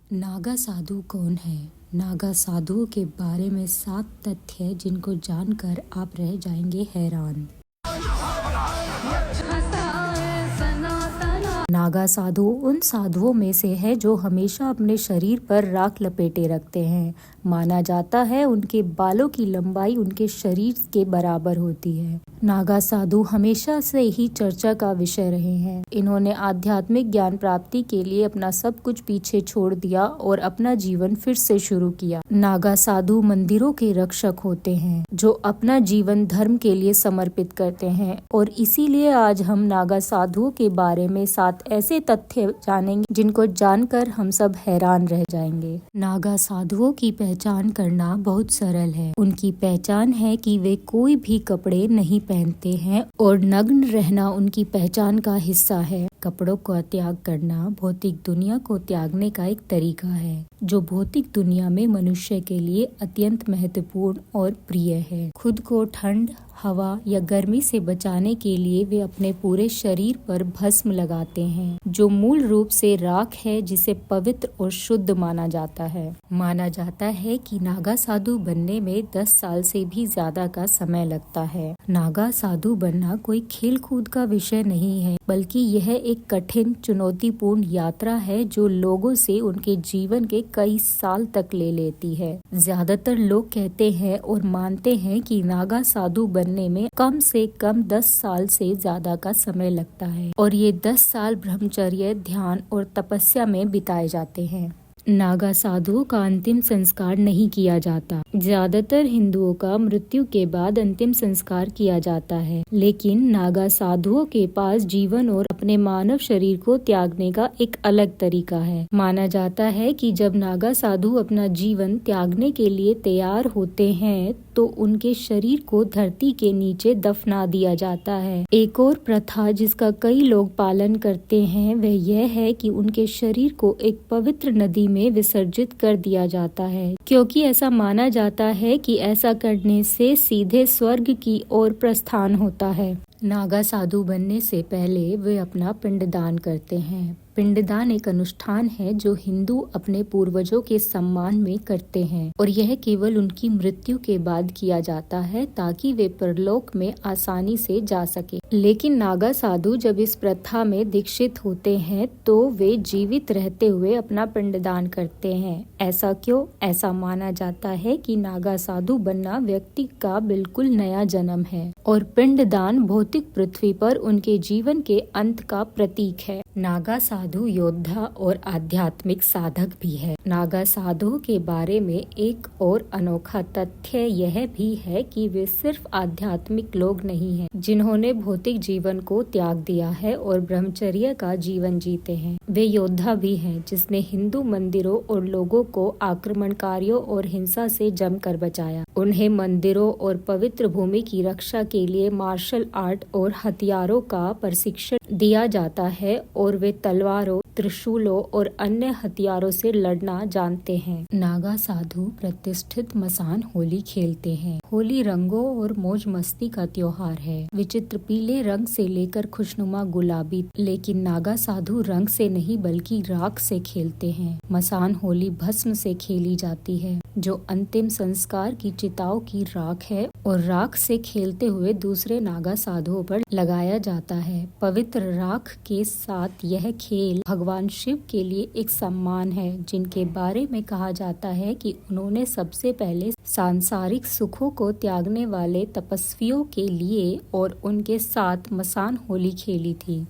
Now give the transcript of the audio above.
नागा साधु कौन है? नागा साधुओं के बारे में 7 तथ्य जिनको जानकर आप रह जाएंगे हैरान। नागा साधु उन साधुओं में से है जो हमेशा अपने शरीर पर राख लपेटे रखते हैं। माना जाता है उनके बालों की लंबाई उनके शरीर के बराबर होती है। नागा साधु हमेशा से ही चर्चा का विषय रहे हैं। इन्होंने आध्यात्मिक ज्ञान प्राप्ति के लिए अपना सब कुछ पीछे छोड़ दिया और अपना जीवन फिर से शुरू किया। नागा साधु मंदिरों के रक्षक होते हैं जो अपना जीवन धर्म के लिए समर्पित करते हैं, और इसीलिए आज हम नागा साधुओं के बारे में 7 ऐसे तथ्य जानेंगे जिनको जानकर हम सब हैरान रह जाएंगे। नागा साधुओं की पहचान करना बहुत सरल है। उनकी पहचान है कि वे कोई भी कपड़े नहीं पहनते हैं और नग्न रहना उनकी पहचान का हिस्सा है। कपड़ों का त्याग करना भौतिक दुनिया को त्यागने का एक तरीका है जो भौतिक दुनिया में मनुष्य के लिए अत्यंत महत्वपूर्ण और प्रिय है। खुद को ठंड, हवा या गर्मी से बचाने के लिए वे अपने पूरे शरीर पर भस्म लगाते हैं जो मूल रूप से राख है, जिसे पवित्र और शुद्ध माना जाता है। माना जाता है कि नागा साधु बनने में 10 साल से भी ज्यादा का समय लगता है। नागा साधु बनना कोई खेल कूद का विषय नहीं है, बल्कि यह एक कठिन चुनौतीपूर्ण यात्रा है जो लोगों से उनके जीवन के कई साल तक ले लेती है। ज्यादातर लोग कहते हैं और मानते हैं कि नागा साधु बनने में कम से कम 10 साल से ज्यादा का समय लगता है, और ये 10 साल ब्रह्मचर्य, ध्यान और तपस्या में बिताए जाते हैं। नागा साधुओं का अंतिम संस्कार नहीं किया जाता। ज्यादातर हिंदुओं का मृत्यु के बाद अंतिम संस्कार किया जाता है, लेकिन नागा साधुओं के पास जीवन और अपने मानव शरीर को त्यागने का एक अलग तरीका है। माना जाता है कि जब नागा साधु अपना जीवन त्यागने के लिए तैयार होते हैं तो उनके शरीर को धरती के नीचे दफना दिया जाता है। एक और प्रथा जिसका कई लोग पालन करते हैं वह यह है कि उनके शरीर को एक पवित्र नदी में विसर्जित कर दिया जाता है, क्योंकि ऐसा माना जाता है कि ऐसा करने से सीधे स्वर्ग की ओर प्रस्थान होता है। नागा साधु बनने से पहले वे अपना पिंडदान करते हैं। पिंडदान एक अनुष्ठान है जो हिंदू अपने पूर्वजों के सम्मान में करते हैं, और यह केवल उनकी मृत्यु के बाद किया जाता है ताकि वे परलोक में आसानी से जा सके। लेकिन नागा साधु जब इस प्रथा में दीक्षित होते हैं तो वे जीवित रहते हुए अपना पिंडदान करते हैं। ऐसा क्यों? ऐसा माना जाता है कि नागा साधु बनना व्यक्ति का बिल्कुल नया जन्म है और पिंडदान भौतिक पृथ्वी पर उनके जीवन के अंत का प्रतीक है। नागा साधु योद्धा और आध्यात्मिक साधक भी है। नागा साधुओं के बारे में एक और अनोखा तथ्य यह भी है कि वे सिर्फ आध्यात्मिक लोग नहीं हैं जिन्होंने भौतिक जीवन को त्याग दिया है और ब्रह्मचर्य का जीवन जीते हैं। वे योद्धा भी हैं जिसने हिंदू मंदिरों और लोगों को आक्रमणकारियों और हिंसा से जमकर बचाया। उन्हें मंदिरों और पवित्र भूमि की रक्षा के लिए मार्शल आर्ट और हथियारों का प्रशिक्षण दिया जाता है और वे तलवारों, त्रिशूलों और अन्य हथियारों से लड़ना जानते हैं। नागा साधु प्रतिष्ठित मसान होली खेलते हैं। होली रंगों और मौज मस्ती का त्योहार है। विचित्र पीले रंग से लेकर खुशनुमा गुलाबी, लेकिन नागा साधु रंग से नहीं बल्कि राख से खेलते हैं। मसान होली भस्म से खेली जाती है जो अंतिम संस्कार की चिताओं की राख है, और राख से खेलते हुए दूसरे नागा साधुओं पर लगाया जाता है। पवित्र राख के साथ यह खेल भगवान शिव के लिए एक सम्मान है, जिनके बारे में कहा जाता है कि उन्होंने सबसे पहले सांसारिक सुखों को त्यागने वाले तपस्वियों के लिए और उनके साथ मसान होली खेली थी।